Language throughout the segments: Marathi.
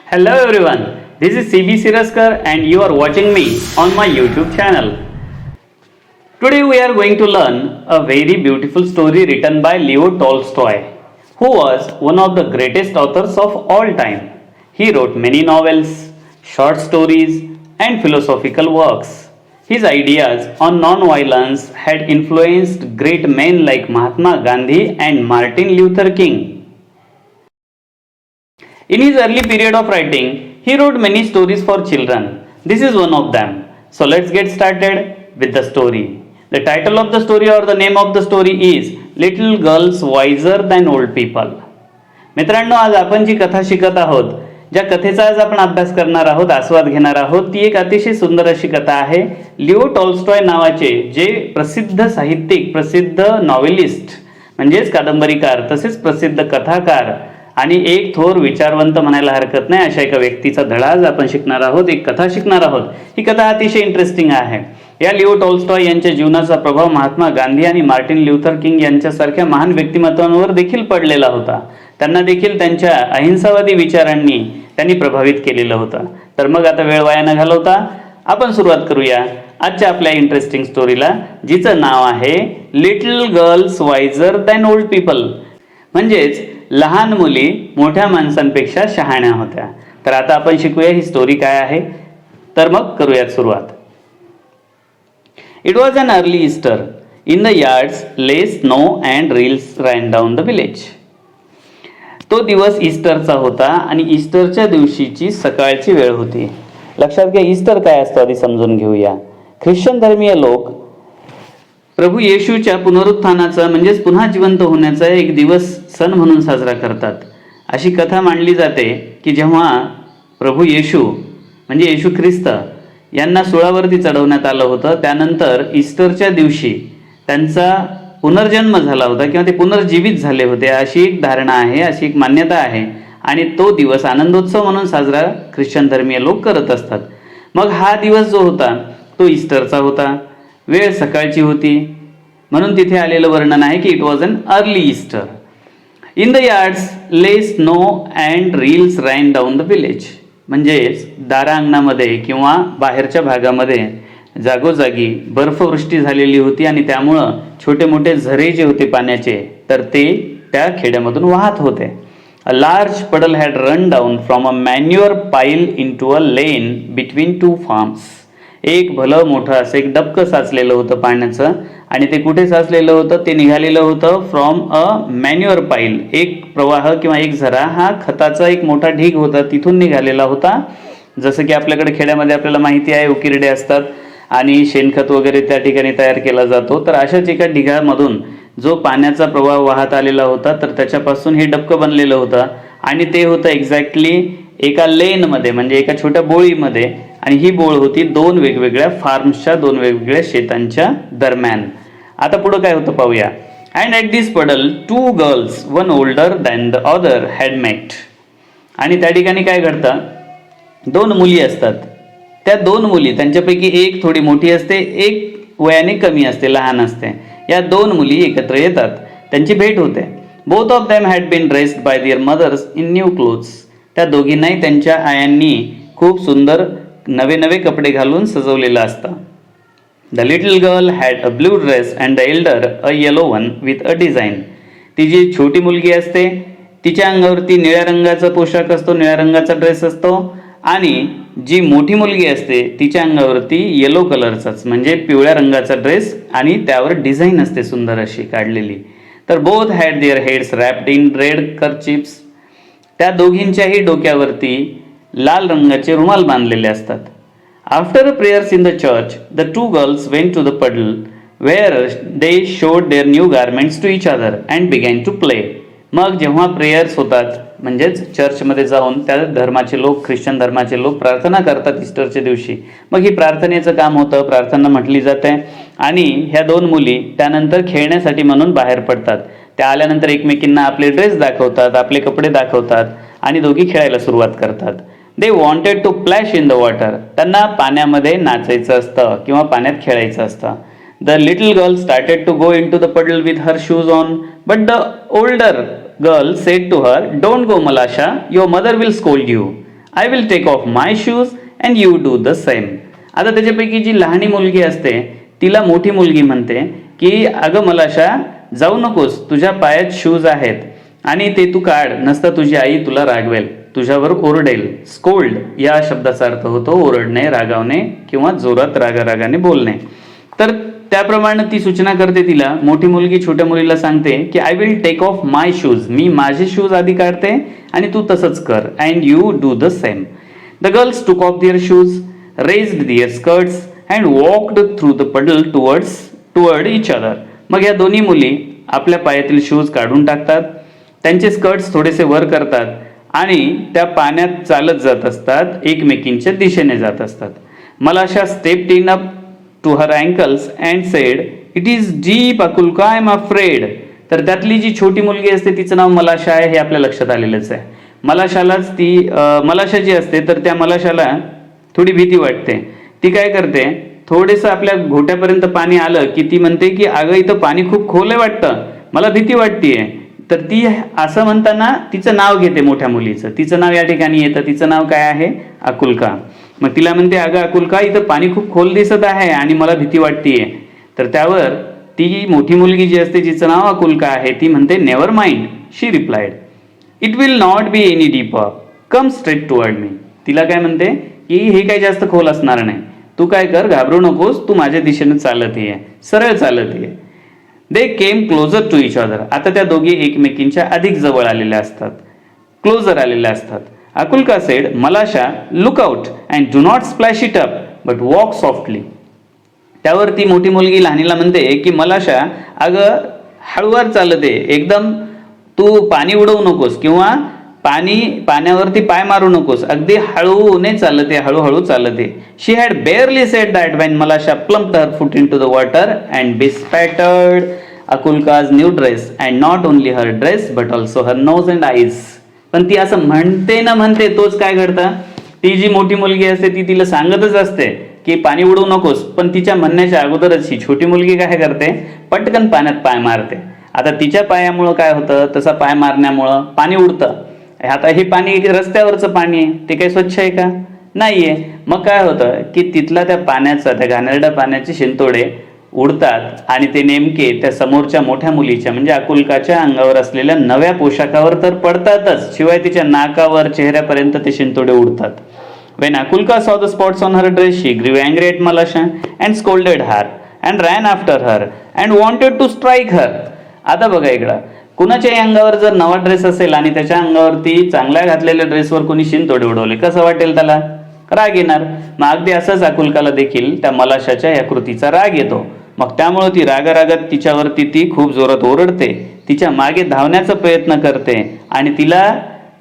Hello everyone, this is CB Siraskar and you are watching me on my YouTube channel. Today we are going to learn a very beautiful story written by Leo Tolstoy, who was one of the greatest authors of all time. He wrote many novels, short stories, and philosophical works. His ideas on non-violence had influenced great men like Mahatma Gandhi and Martin Luther King. In his early period of writing, he wrote many stories for children. This is one of them. So let's get started with the story. The title of the story or the name of the story is Little Girls Wiser Than Old People. मित्रांनो, आज आपण जी कथा शिकत आहोत, ज्या कथेचा आज आपण अभ्यास करणार आहोत, आस्वाद घेणार आहोत, ती एक अतिशय सुंदर अशी कथा आहे. लिओ टॉल्स्टॉय नावाचे जे प्रसिद्ध साहित्यिक, प्रसिद्ध नॉव्हेलिस्ट म्हणजेच कादंबरीकार, तसेच प्रसिद्ध कथाकार आणि एक थोर विचारवंत म्हणायला हरकत नाही अशा एका व्यक्तीचा धडा आज आपण शिकणार आहोत, एक कथा शिकणार आहोत. ही कथा अतिशय इंटरेस्टिंग आहे. या लिओ टॉल्स्टॉय यांच्या जीवनाचा प्रभाव महात्मा गांधी आणि मार्टिन ल्युथर किंग यांच्यासारख्या महान व्यक्तिमत्वांवर देखील पडलेला होता. त्यांना देखील त्यांच्या अहिंसावादी विचारांनी त्यांनी प्रभावित केलेलं होतं. तर मग आता वेळ वाया न घालवता आपण सुरुवात करूया आजच्या आपल्या इंटरेस्टिंग स्टोरीला, जिचं नाव आहे little girls wiser than old people. म्हणजेच लहान मुली मोठ्या माणसांपेक्षा शहाण्या होत्या. तर आता आपण शिकूया ही स्टोरी काय आहे. तर मग करूयात सुरुवात. It was an early Easter. In the yards lay snow and rills ran down the village. तो दिवस ईस्टरचा होता आणि ईस्टरच्या दिवशीची सकाळची वेळ होती. लक्षात घ्या, ईस्टर काय असतं आधी समजून घेऊया. ख्रिश्चन धर्मीय लोक प्रभू येशूच्या पुनरुत्थानाचा म्हणजेच पुन्हा जिवंत होण्याचा एक दिवस सण म्हणून साजरा करतात. अशी कथा मांडली जाते की जेव्हा प्रभू येशू म्हणजे येशू ख्रिस्त यांना सुळावरती चढवण्यात आलं होतं, त्यानंतर ईस्टरच्या दिवशी त्यांचा पुनर्जन्म झाला होता किंवा ते पुनर्जीवित झाले होते, अशी एक धारणा आहे, अशी एक मान्यता आहे. आणि तो दिवस आनंदोत्सव म्हणून साजरा ख्रिश्चन धर्मीय लोक करत असतात. मग हा दिवस जो होता तो ईस्टरचा होता. वेळ सकाळची होती, म्हणून तिथे आलेलं वर्णन आहे की it was an early Easter. In the yards lay snow and rills ran down the village. म्हणजेच दारा अंगणामध्ये किंवा बाहेरच्या भागामध्ये जागोजागी बर्फवृष्टी झालेली होती आणि त्यामुळं छोटे मोठे झरे जे होते पाण्याचे, तर ते त्या खेड्यामधून वाहत होते. A large puddle had run down from a manure pile into a lane between two farms. एक भलं मोठं असं एक डबकं साचलेलं होतं पाण्याचं, आणि ते कुठे साचलेलं होतं, ते निघालेलं होतं फ्रॉम अ मॅन्युअर पाईल. एक प्रवाह किंवा एक झरा हा खताचा एक मोठा ढीग होता, तिथून निघालेला होता. जसं की आपल्याकडे खेड्यामध्ये आपल्याला माहिती आहे उकिरडे असतात आणि शेणखत वगैरे त्या ठिकाणी तयार केला जातो. तर अशाच एका ढिगामधून जो पाण्याचा प्रवाह वाहत आलेला होता, तर त्याच्यापासून हे डबकं बनलेलं होतं आणि ते होतं एक्झॅक्टली एका लेनमध्ये म्हणजे एका छोट्या बोळीमध्ये. आणि ही बोळ होती दोन वेगवेगळ्या फार्म्सच्या, दोन वेगवेगळ्या शेतांच्या दरम्यान. आता पुढं काय होतं पाहूया. And at this puddle two girls one older than the other had met. आणि त्या ठिकाणी काय घडतं, दोन मुली असतात. त्या दोन मुली, त्यांच्यापैकी एक थोडी मोठी असते, एक वयाने कमी असते, लहान असते. या दोन मुली एकत्र येतात, त्यांची भेट होते. Both of them had been dressed by their mothers in new clothes. त्या दोघींनाही त्यांच्या आयांनी खूप सुंदर नवे नवे कपडे घालून सजवलेलं असतं. The little girl had a blue dress and the Elder a yellow one with a design. ती जी छोटी मुलगी असते तिच्या अंगावरती निळ्या रंगाचा पोशाख असतो, निळ्या रंगाचा ड्रेस असतो, आणि जी मोठी मुलगी असते तिच्या अंगावरती येलो कलरचाच म्हणजे पिवळ्या रंगाचा ड्रेस आणि त्यावर डिझाईन असते सुंदर अशी काढलेली. तर both had their heads wrapped in red kerchiefs. त्या दोघींच्याही डोक्यावरती लाल रंगाचे रुमाल बांधलेले असतात. After a prayers in the church the two girls went to the puddle where they showed their new garments to each other and began to play. मग जेव्हा प्रेयर्स होतात म्हणजेच चर्चमध्ये जाऊन त्या धर्माचे लोक, ख्रिश्चन धर्माचे लोक प्रार्थना करतात ईस्टरच्या दिवशी. मग ही प्रार्थनेचं काम होतं, प्रार्थना म्हटली जाते. आणि ह्या दोन मुली त्यानंतर खेळण्यासाठी म्हणून बाहेर पडतात. त्या आल्यानंतर एकमेकींना आपले ड्रेस दाखवतात, आपले कपडे दाखवतात आणि दोघी खेळायला सुरुवात करतात. They wanted to plash in the water. त्यांना पाण्यामध्ये नाचायचं असतं किंवा पाण्यात खेळायचं असतं. The little girl started to go into the puddle with her shoes on, but the older girl said to her, "Don't go, Malasha, your mother will scold you." I will take off my shoes and you do the same. आता त्याच्यापैकी जी लहानी मुलगी असते तिला मोठी मुलगी म्हणते की अगं मलाशा, जाऊ नकोस, तुझ्या पायात शूज आहेत आणि ते तू काढ, नसता तुझी आई तुला रागवेल, तुझ्यावर ओरडेल. स्कोल्ड या शब्दाचा अर्थ होतो ओरडणे, रागावणे किंवा जोरात रागारागाने बोलणे. तर त्याप्रमाणे ती सूचना करते तिला. मोठी मुलगी छोट्या मुलीला सांगते की I will take off my shoes, मी माझे शूज आधी काढते आणि तू तसंच कर. And you do the same. The girls took off their shoes, raised their skirts and walked through the puddle toward each other. मग या दोन्ही मुली आपल्या पायातील शूज काढून टाकतात, त्यांचे स्कर्ट्स थोडेसे वर करतात आणि त्या पाण्यात चालत जात असतात, एकमेकींच्या दिशेने जात असतात. Malasha stepped in up to her ankles and said, it is deep Akulka, I am afraid. तर त्यातली जी छोटी मुलगी असते तिचं नाव मलाशा आहे हे आपल्या लक्षात आलेलंच आहे. मलाशा जी असते तर त्या मलाशाला थोडी भीती वाटते. ती काय करते, थोडेसं आपल्या घोट्यापर्यंत पाणी आलं की ती म्हणते की अगं इथं पाणी खूप खोल आहे वाटतं, मला भीती वाटतेय. तर ती असं म्हणताना तिचं नाव घेते मोठ्या मुलीचं. तिचं नाव या ठिकाणी येतं. तिचं नाव काय आहे, अकुल्का. मग तिला म्हणते अगं अकुल्का, इथं पाणी खूप खोल दिसत आहे आणि मला भीती वाटतेय. तर त्यावर ती मोठी मुलगी जी असते जिचं नाव अकुल्का आहे ती म्हणते never mind, she replied, it will not be any deeper, come straight toward me. तिला काय म्हणते की हे काही जास्त खोल असणार नाही, तू काय कर, घाबरू नकोस, तू माझ्या दिशेने चालत ये, सरळ चालत ये. दे केम क्लोजर टू इच अदर. आता त्या दोघी एकमेकींच्या अधिक जवळ आलेल्या असतात, क्लोजर आलेल्या असतात. Akulka said, Malasha, look out and do not splash it up but walk softly. त्यावर ती मोठी मुलगी लहानीला म्हणते की मलाशा, अगं हळूवार चालत आहे, एकदम तू पाणी उडवू नकोस किंवा पाण्यावरती पाय मारू नकोस, अगदी हळूने चालते, हळूहळू चालते. She had barely said that when Malasha plumped her foot into the water and bespattered Akulka's new dress and not only her dress but also her nose and eyes. पण ती असं म्हणते ना म्हणते तोच काय घडतं, ती जी मोठी मुलगी असते ती तिला सांगतच असते की पाणी उडवू नकोस, पण तिच्या म्हणण्याच्या अगोदरच ही छोटी मुलगी काय करते, पटकन पाण्यात पाय मारते. आता तिच्या पायामुळं काय होतं, तसा पाय मारण्यामुळं पाणी उडतं. आता हे पाणी रस्त्यावरचं पाणी आहे, ते काही स्वच्छ आहे का, नाहीये. मग काय होतं की तिथला त्या पाण्याचा, त्या घाणेरड्या पाण्याचे शिंतोडे उडतात आणि ते नेमके त्या समोरच्या मोठ्या मुलीच्या म्हणजे अकुल्काच्या अंगावर असलेल्या नव्या पोशाखावर तर पडतातच, शिवाय तिच्या नाकावर, चेहऱ्यापर्यंत ते शिंतोडे उडतात. When Akulka saw the spots on her dress, she grew angry at Malasha and scolded her and ran after her and wanted to strike her. आता बघा इकडं, कुणाच्याही अंगावर जर नवा ड्रेस असेल आणि त्याच्या अंगावरती चांगल्या घातलेल्या ड्रेसवर कोणी शिंतोडे उडवले, कसं वाटेल त्याला, राग येणार. मग अगदी असंच अकुल्काला देखील त्या मलाशाच्या या कृतीचा राग येतो. मग त्यामुळे ती रागारागात तिच्यावरती ती खूप जोरात ओरडते, तिच्या मागे धावण्याचा प्रयत्न करते आणि तिला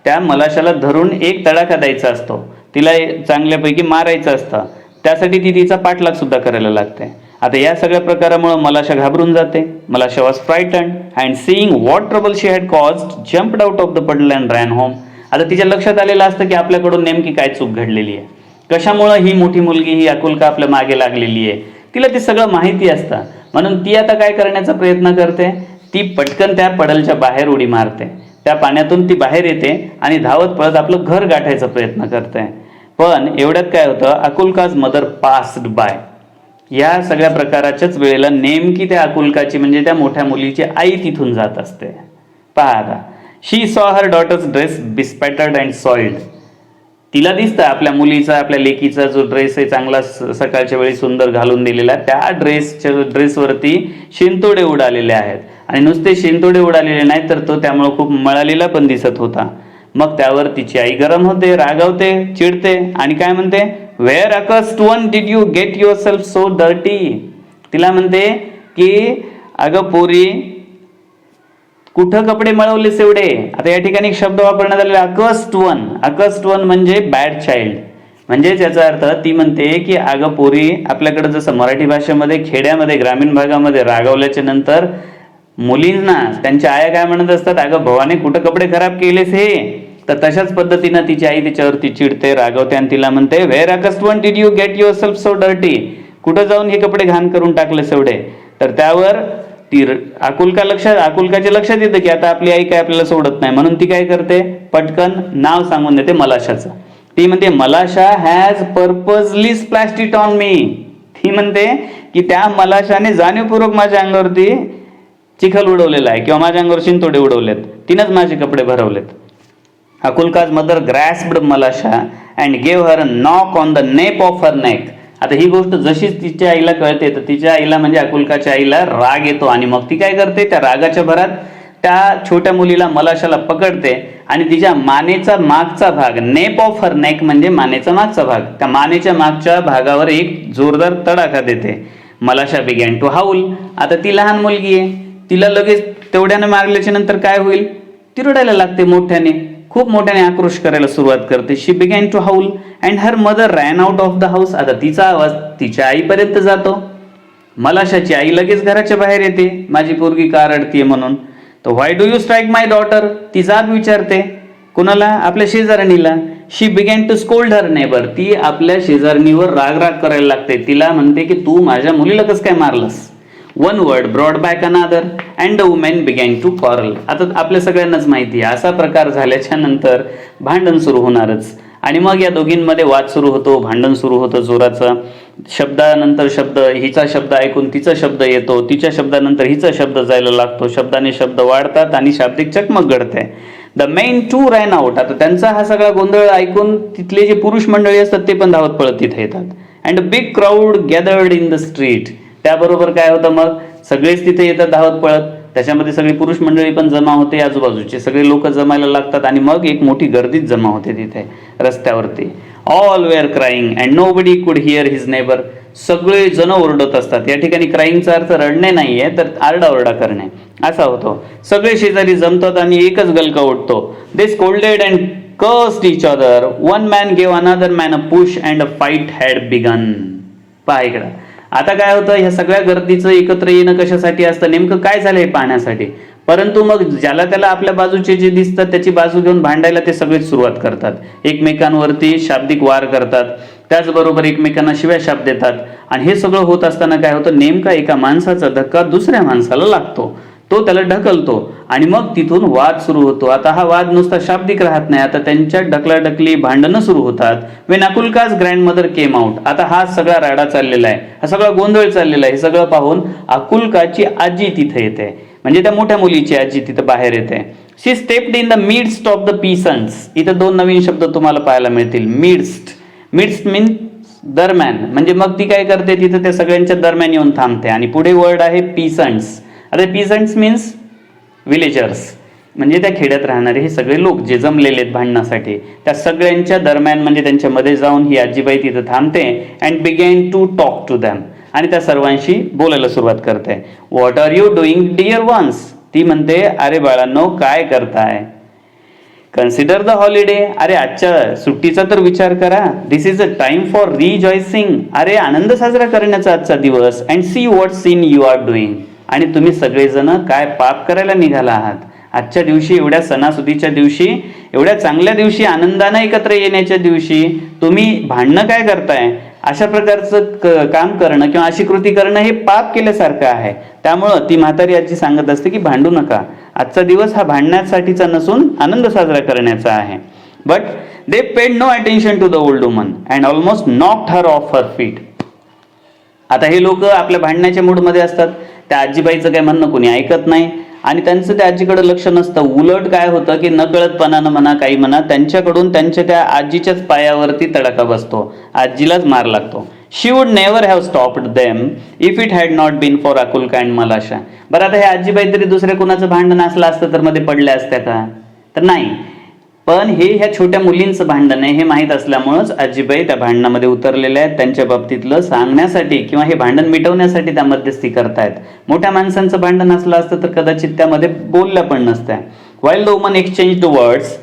त्या मलाशाला धरून एक तडाखा द्यायचा असतो, तिला चांगल्यापैकी मारायचं असतं. त्यासाठी ती तिचा पाठलाग सुद्धा करायला लागते. आता या सगळ्या प्रकारामुळे मलाशा घाबरून जाते. Malasha was frightened and seeing what trouble she had caused jumped out of the puddle and ran home. आता तिच्या लक्षात आलेलं असतं की आपल्याकडून नेमकी काय चूक घडलेली आहे, कशामुळं ही मोठी मुलगी ही अकुल्का आपल्या मागे लागलेली आहे, तिला ते सगळं माहिती असतं. म्हणून ती आता काय करण्याचा प्रयत्न करते, ती पटकन त्या पडलच्या बाहेर उडी मारते, त्या पाण्यातून ती बाहेर येते आणि धावत पळत आपलं घर गाठायचा प्रयत्न करते. पण एवढ्यात काय होतं, अकुल्काज मदर पास्ड बाय. या सगळ्या प्रकाराच्याच वेळेला नेमकी त्या अकुल्काची म्हणजे त्या मोठ्या मुलीची आई तिथून जात असते. पहा आता, she saw her daughter's dress bespattered and soiled. तिला दिसतं आपल्या मुलीचा, आपल्या लेकीचा जो ड्रेस आहे चांगला सकाळच्या वेळी सुंदर घालून दिलेला, त्या ड्रेसवरती शिंतोडे उडालेले आहेत. आणि नुसते शिंतोडे उडालेले नाही तर तो त्यामुळे खूप मळालेला पण दिसत होता. मग त्यावर तिची आई गरम होते, रागावते, चिडते आणि काय म्हणते, where accursed one did you get yourself so dirty. तिला म्हणते की अगं पोरी, कुठं कपडे मळवलेस एवढे. आता या ठिकाणी एक शब्द वापरण्यात आलेला अकस्ट वन. अकस्ट वन म्हणजे बॅड चाइल्ड. म्हणजे त्याचा अर्थ ती म्हणते की अगं पोरी, आपल्याकडे जसं मराठी भाषेमध्ये खेड्यामध्ये ग्रामीण भागामध्ये रागावल्याच्या नंतर मुलींना त्यांच्या आया काय म्हणत असतात, अगं भवाने कुठं कपडे खराब केलेस हे. तर तशाच पद्धतीनं तिची आई तिच्यावरती चिडते, रागवते आणि तिला म्हणते, where accursed one did you get yourself so dirty. कुठं जाऊन हे कपडे घाण करून टाकलेस एवढे. तर त्यावर ती अकुल्काच्या लक्षात येतं की आता आपली आई काय आपल्याला सोडत नाही. म्हणून ती काय करते, पटकन नाव सांगून देते मलाशाचं ती म्हणते Malasha has purposely splashed it on me. ती म्हणते की त्या मलाशाने जाणीवपूर्वक माझ्या अंगावरती चिखल उडवलेला आहे किंवा माझ्या अंगावर शिंतोडे उडवलेत, तिनंच माझे कपडे भरवलेत. Akulka's mother grasped Malasha and gave her a knock on the nape of her neck. आता ही गोष्ट जशीच तिच्या आईला कळते तर तिच्या आईला म्हणजे अकुल्काच्या आईला राग येतो आणि मग ती काय करते, त्या रागाच्या भरात त्या छोट्या मुलीला मलाशाला पकडते आणि तिच्या मानेचा मागचा भाग, नेप ऑफ हर नेक म्हणजे मानेचा मागचा भाग, त्या मानेच्या मागच्या भागावर एक जोरदार तडाखा देते. Malasha began to howl. आता ती लहान मुलगी आहे, तिला लगेच तेवढ्याने मारल्याच्या नंतर काय होईल, ती रडायला लागते मोठ्याने, खूप मोठ्याने आक्रोश करायला सुरुवात करते. She began to howl and her mother ran out of the house. आता तिचा आवाज तिच्या आईपर्यंत जातो. मलाशाची आई लगेच घराच्या बाहेर येते, माझी पोरगी का रडतीये म्हणून. तर why do you strike my daughter, ती जाब विचारते. कुणाला, आपल्या शेजारणीला. She began to scold her neighbour. ती आपल्या शेजारणीवर राग करायला लागते. तिला म्हणते की तू माझ्या मुलीला कसं काय मारलंस. One word brought back another and the women began to quarrel. आता आपल्या सगळ्यांनाच माहिती आहे असा प्रकार झाल्याच्या नंतर भांडण सुरू होणारच आणि मग या दोघींमध्ये वाद सुरू होतो, भांडण सुरू होतं जोराचं. शब्दानंतर शब्द, हिचा शब्द ऐकून तिचा शब्द येतो, तिच्या शब्दानंतर हिचा शब्द जायला लागतो, शब्दाने शब्द वाढतात आणि शाब्दिक चकमक घडते. The men too ran out. आता त्यांचा हा सगळा गोंधळ ऐकून तिथले जे पुरुष मंडळी असतात ते पण धावत पळत तिथे येतात. And a big crowd gathered in the street. त्याबरोबर काय होतं, मग सगळेच तिथे येतात धावत पळत. त्याच्यामध्ये सगळी पुरुष मंडळी पण जमा होते, आजूबाजूचे सगळे लोक जमायला लागतात आणि मग एक मोठी गर्दीच जमा होते तिथे रस्त्यावरती. All were crying and nobody could hear his neighbour. सगळे जण ओरडत असतात. या ठिकाणी क्राईंगचा अर्थ रडणे नाहीये तर आरडाओरडा करणे असा होतो. सगळे शेजारी जमतात आणि एकच गलका उठतो. They scolded and cursed each other. One man gave another man a push and a fight had begun. पहा इकडं आता काय होतं, ह्या सगळ्या गर्दीचं एकत्र येणं कशासाठी असतं, नेमकं काय झालं हे पाहण्यासाठी. परंतु मग ज्याला त्याला आपल्या बाजूचे जे दिसतात त्याची बाजू घेऊन भांडायला ते सगळेच सुरुवात करतात. एकमेकांवरती शाब्दिक वार करतात, त्याचबरोबर एकमेकांना शिव्या शाप देतात. आणि हे सगळं होत असताना काय होतं, नेमका एका माणसाचा धक्का दुसऱ्या माणसाला लागतो, तो त्याला ढकलतो आणि मग तिथून वाद सुरू होतो. आता हा वाद नुसता शाब्दिक राहत नाही, आता त्यांच्या ढकलाढकली भांडणं सुरू होतात. When Akulka's grandmother came out. आता हा सगळा राडा चाललेला आहे, हा सगळा गोंधळ चाललेला आहे. हे सगळं पाहून अकुल्काची आजी तिथे येते, म्हणजे त्या मोठ्या मुलीची आजी तिथे बाहेर येते. She stepped in the midst of the peasants. इथे दोन नवीन शब्द तुम्हाला पाहायला मिळतील. मिडस्ट, मिडस्ट मीन दरम्यान, म्हणजे मग ती काय करते तिथे त्या सगळ्यांच्या दरम्यान येऊन थांबते. आणि पुढे वर्ड आहे पीसंट्स. आता पीसंट्स मीन्स विलेजर्स, म्हणजे त्या खेड्यात राहणारे हे सगळे लोक जे जमलेले आहेत भांडणासाठी, त्या सगळ्यांच्या दरम्यान म्हणजे त्यांच्यामध्ये जाऊन ही आजीबाई तिथं थांबते. And began to talk to them. आणि त्या सर्वांशी बोलायला सुरुवात करते. What are you doing dear ones. ती म्हणते अरे बाळांनो काय करताय. Consider the holiday. अरे आजच्या सुट्टीचा तर विचार करा. This is a time for rejoicing. अरे आनंद साजरा करण्याचा आजचा दिवस. And see what sin you are doing. आणि तुम्ही सगळेजण काय पाप करायला निघाला आहात. आजच्या दिवशी, एवढ्या सणासुदीच्या दिवशी, एवढ्या चांगल्या दिवशी, आनंदानं एकत्र येण्याच्या दिवशी तुम्ही भांडणं काय करताय. अशा प्रकारचं काम करणं किंवा अशी कृती करणं हे पाप केल्यासारखं आहे. त्यामुळं ती म्हातारी आजी सांगत असते की भांडू नका. आजचा दिवस हा भांडण्यासाठीचा नसून आनंद साजरा करण्याचा आहे. But they paid no attention to the old woman and almost knocked her off her feet. आता हे लोक आपल्या भांडण्याच्या मूडमध्ये असतात. त्या आजीबाईचं काय म्हणणं कोणी ऐकत नाही आणि त्यांचं त्या आजीकडे लक्ष नसतं. उलट काय होतं की नकळतपणानं म्हणा काही म्हणा त्यांच्याकडून त्यांच्या त्या आजीच्याच पायावरती तडाखा बसतो, आजीलाच मार लागतो. She would never have stopped them if it had not been for Akulka and Malasha. बरं आता हे आजीबाई तरी दुसऱ्या कुणाचं भांडण असलं असतं तर मध्ये पडल्या असत्या का, तर नाही. पण हे ह्या छोट्या मुलींचं भांडण आहे हे माहीत असल्यामुळंच आजीबाई त्या भांडणामध्ये उतरलेल्या आहेत. त्यांच्या बाबतीतलं सांगण्यासाठी किंवा हे भांडण मिटवण्यासाठी त्या मध्यस्थी करतायत. मोठ्या माणसांचं भांडण असलं असतं तर कदाचित त्यामध्ये बोलल्या पण नसत्या. While the women exchanged words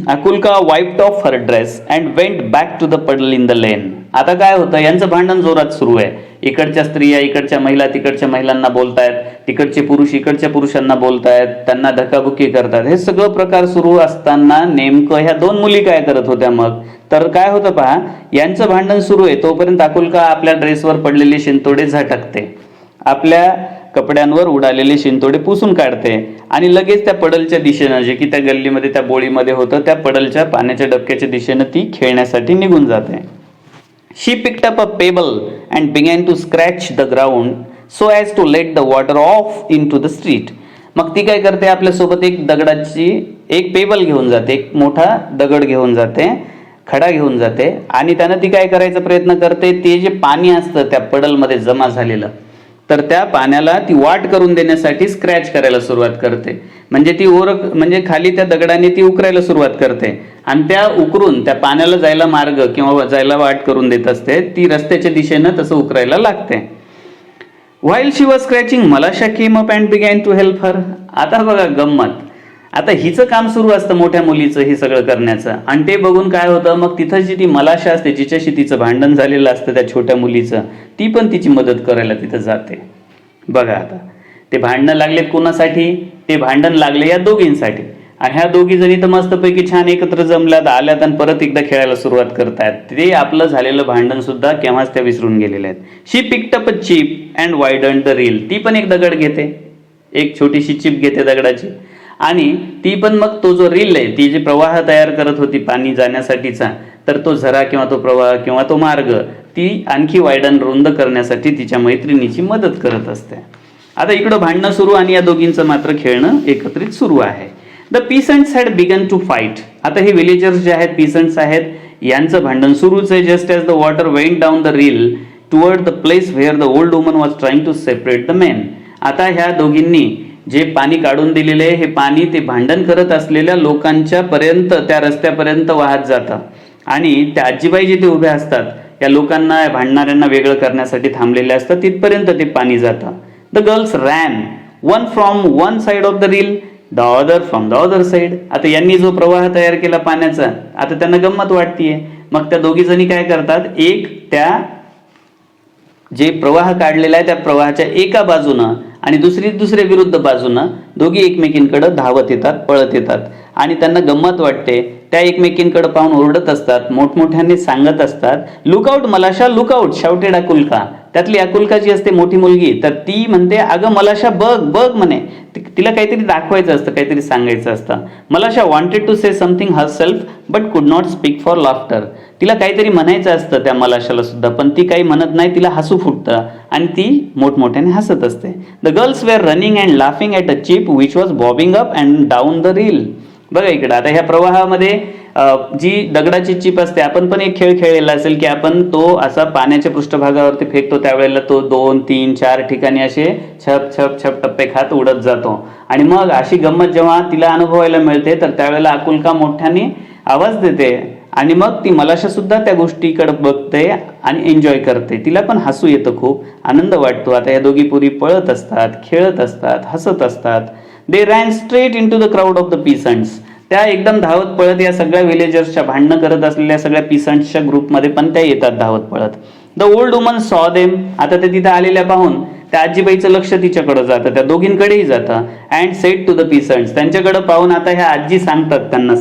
Akulka wiped off her dress and went back to the puddle in the lane. आता काय होतं, यांचं भांडण जोरात सुरू आहे. इकडच्या स्त्रिया इकडच्या महिला तिकडच्या महिलांना बोलतायत, तिकडचे पुरुष इकडच्या पुरुषांना बोलतायत, त्यांना धक्काबुक्की करतात. हे सगळं प्रकार सुरू असताना नेमकं ह्या दोन मुली काय करत होत्या मग, तर काय होतं पहा, यांचं भांडण सुरू आहे तोपर्यंत अकुल्का आपल्या ड्रेसवर पडलेले शिंतोडे झटकते, आपल्या कपड्यांवर उडालेले शिंतोडे पुसून काढते आणि लगेच त्या पडलच्या दिशेनं, जे की त्या गल्लीमध्ये त्या बोळीमध्ये होतं, त्या पडलच्या पाण्याच्या डबक्याच्या दिशेनं ती खेळण्यासाठी निघून जाते. शी picked up a pebble and began to scratch the ground so as to let the water off into the street. मग ती काय करते, आपल्यासोबत एक पेबल घेऊन जाते, एक मोठा दगड घेऊन जाते, खडा घेऊन जाते आणि त्यानं ती काय करायचा प्रयत्न करते, ते जे पाणी असतं त्या पडलमध्ये जमा झालेलं, तर त्या पाण्याला ती वाट करून देण्यासाठी स्क्रॅच करायला सुरुवात करते. म्हणजे ती म्हणजे खाली त्या दगडाने ती उकरायला सुरुवात करते आणि त्या उकरून त्या पाण्याला जायला मार्ग किंवा जायला वाट करून देत असते. ती रस्त्याच्या दिशेनं तसं उकरायला लागते. While she was scratching Malasha came up and began to help her. आता बघा गंमत, आता हिचं काम सुरू असतं मोठ्या मुलीचं हे सगळं करण्याचं आणि ते बघून काय होतं, मग तिथं जी ती मलाशा असते, जिच्याशी तिचं भांडण झालेलं असतं त्या छोट्या मुलीचं, ती पण तिची मदत करायला तिथं जाते. बघा आता ते भांडणं लागलेत कोणासाठी, ते भांडण लागले या दोघींसाठी आणि ह्या दोघी जणी तर मस्तपैकी छान एकत्र जमल्यात, आल्यात आणि परत एकदा खेळायला सुरुवात करतायत. ते आपलं झालेलं भांडण सुद्धा केव्हाच त्या विसरून गेलेल्या आहेत. She picked up a chip and widened the rill. ती पण एक दगड घेते, एक छोटीशी चिप घेते दगडाची आणि ती पण मग तो जो रील आहे, ती जी प्रवाह तयार करत होती पाणी जाण्यासाठीचा, तर तो झरा किंवा तो प्रवाह किंवा तो मार्ग ती आणखी वायडन रुंद करण्यासाठी तिच्या मैत्रिणीची मदत करत असते. आता इकडं भांडणं सुरू आणि या दोघींचं मात्र खेळणं एकत्रित सुरू आहे. The peasants had begun to fight. आता हे विलेजर्स जे आहेत, पीसंट्स आहेत, यांचं भांडण सुरूच आहे. Just as the water went down the rill toward the place where the old woman was trying to separate the men. आता ह्या दोघींनी जे पाणी काढून दिलेले आहे, हे पाणी ते भांडण करत असलेल्या लोकांच्या पर्यंत, त्या रस्त्यापर्यंत वाहत जातं आणि त्या आजीबाई जिथे उभ्या असतात, त्या लोकांना, भांडणाऱ्यांना वेगळं करण्यासाठी थांबलेले असतात, तिथपर्यंत ते पाणी जातं. The girls ran one from one side of the reel, the other from the other side. आता यांनी जो प्रवाह तयार केला पाण्याचा, आता त्यांना गंमत वाटतीये. मग त्या दोघी जणी काय करतात, एक त्या जे प्रवाह काढलेला आहे त्या प्रवाहाच्या एका बाजूनं आणि दुसऱ्या विरुद्ध बाजूनं दोघी एकमेकींकडे धावत येतात, पळत येतात आणि त्यांना गंमत वाटते. त्या एकमेकींकडे पाहून ओरडत असतात, मोठमोठ्याने सांगत असतात, लुकआउट मलाशा लुकआउट, शाउटेड अकुल्का. त्यातली अकुल्का जी असते मोठी मुलगी, तर ती म्हणते, अगं मलाशा बघ बघ म्हणे. तिला काहीतरी दाखवायचं असतं, काहीतरी सांगायचं असतं. Malasha wanted to say something herself but could not speak for laughter. तिला काहीतरी म्हणायचं असतं त्या मलाशाला सुद्धा, पण ती काही म्हणत नाही, तिला हसू फुटतं आणि ती मोठमोठ्याने हसत असते. The girls were running and laughing at a chip which was bobbing up and down the rill. बघा इकडं, आता ह्या प्रवाहामध्ये जी दगडाची चिप असते, आपण पण एक खेळ खेळलेला असेल की आपण तो असा पाण्याच्या पृष्ठभागावरती फेकतो, त्यावेळेला तो 2, 3, 4 ठिकाणी असे छप छप छप टप्पे खात उडत जातो आणि मग अशी गंमत जेव्हा तिला अनुभवायला मिळते, तर त्यावेळेला अकुल्का मोठ्याने आवाज देते आणि मग ती मलाशा सुद्धा त्या गोष्टीकडे बघते आणि एन्जॉय करते. तिला पण हसू येतं, खूप आनंद वाटतो. आता या दोघी पुरी पळत असतात, खेळत असतात, हसत असतात. They ran straight into the crowd of the peasants. त्या एकदम धावत पळत या सगळ्या विलेजर्सच्या, भांडणं करत असलेल्या सगळ्या पीसंट्सच्या ग्रुपमध्ये पण त्या येतात धावत पळत. द ओल्ड वुमन सॉ देम. आता ते तिथे आलेल्या पाहून त्या आजीबाईचं लक्ष तिच्याकडे जातं, त्या दोघींकडेही जातं. And said to the peasants. त्यांच्याकडे पाहून आता ह्या आजी सांगतात त्यांना,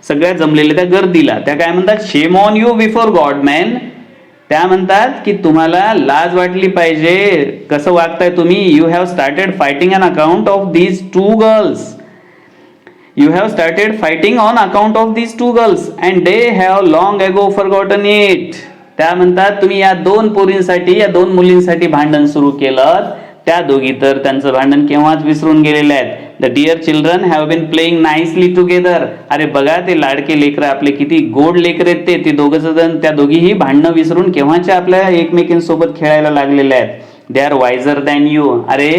सगळ्या जमलेल्या त्या गर्दीला, त्या काय म्हणतात, shame on you before God man. त्या म्हणतात की तुम्हाला लाज वाटली पाहिजे, कसं वागताय तुम्ही. You have started fighting on account of these two girls. You have started fighting on account of these two girls and they have long ago forgotten it. त्या म्हणतात तुम्ही या दोन पोरींसाठी, या दोन मुलींसाठी भांडण सुरू केलं, त्या दोघी तर त्यांचं भांडण केव्हाच विसरून गेलेले आहेत. The dear children have been playing nicely together. अरे बघा ते लाडके लेकरं आपले किती गोड लेकरे आहेत, ते दोघ जण, त्या दोघीही भांडणं विसरून केव्हाच्या आपल्या एकमेकींसोबत खेळायला लागलेल्या आहेत. They are wiser than you. अरे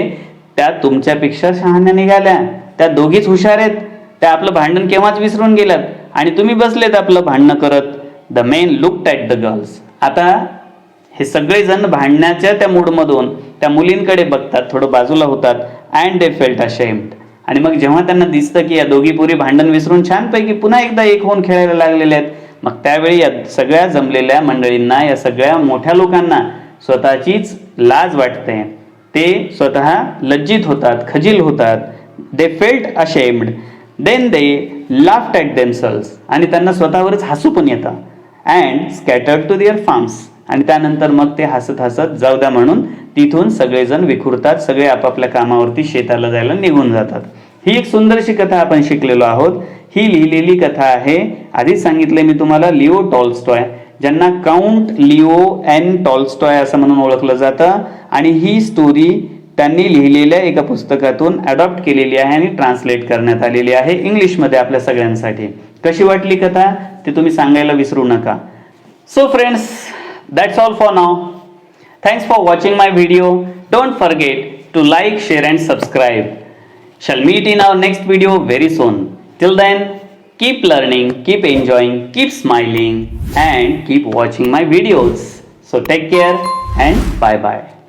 त्या तुमच्यापेक्षा शहाण्या निघाल्या, त्या दोघीच हुशार आहेत, त्या आपलं भांडण केव्हाच विसरून गेल्यात आणि तुम्ही बसलेत आपलं भांडणं करत. The main looked at the girls. आता हे सगळेजण भांडण्याच्या त्या मूडमधून त्या मुलींकडे बघतात, थोडं बाजूला होतात. And they felt ashamed. आणि मग जेव्हा त्यांना दिसतं की या दोघी पुरी भांडण विसरून छानपैकी पुन्हा एकदा एक होऊन खेळायला लागलेल्या आहेत, मग त्यावेळी या सगळ्या जमलेल्या मंडळींना, या सगळ्या मोठ्या लोकांना स्वतःचीच लाज वाटते. ते स्वतः लज्जित होतात, खजील होतात. They felt ashamed. Then they laughed at themselves. आणि त्यांना स्वतःवरच हसू पण येतं. And scattered to their farms. आणि त्यानंतर मग ते हसत हसत जाऊ द्या म्हणून तिथून सगळेजण विखुरतात, सगळे आपापल्या कामावरती शेताला जायला निघून जातात. ही एक सुंदरशी कथा आपण शिकलेलो आहोत. ही लिहिलेली कथा आहे, आधीच सांगितले मी तुम्हाला, लिओ टॉल्स्टॉय, ज्यांना काउंट लिओ एन टॉल्स्टॉय असं म्हणून ओळखलं जातं. आणि ही स्टोरी त्यांनी लिहिलेल्या एका पुस्तकातून अडॉप्ट केलेली आहे आणि ट्रान्सलेट करण्यात आलेली आहे इंग्लिशमध्ये आपल्या सगळ्यांसाठी. कशी वाटली कथा ते तुम्ही सांगायला विसरू नका. So friends, that's all for now. Thanks for watching my video. Don't forget to like, share and subscribe. Shall meet in our next video very soon. Till then, keep learning, keep enjoying, keep smiling and keep watching my videos. So take care and bye bye.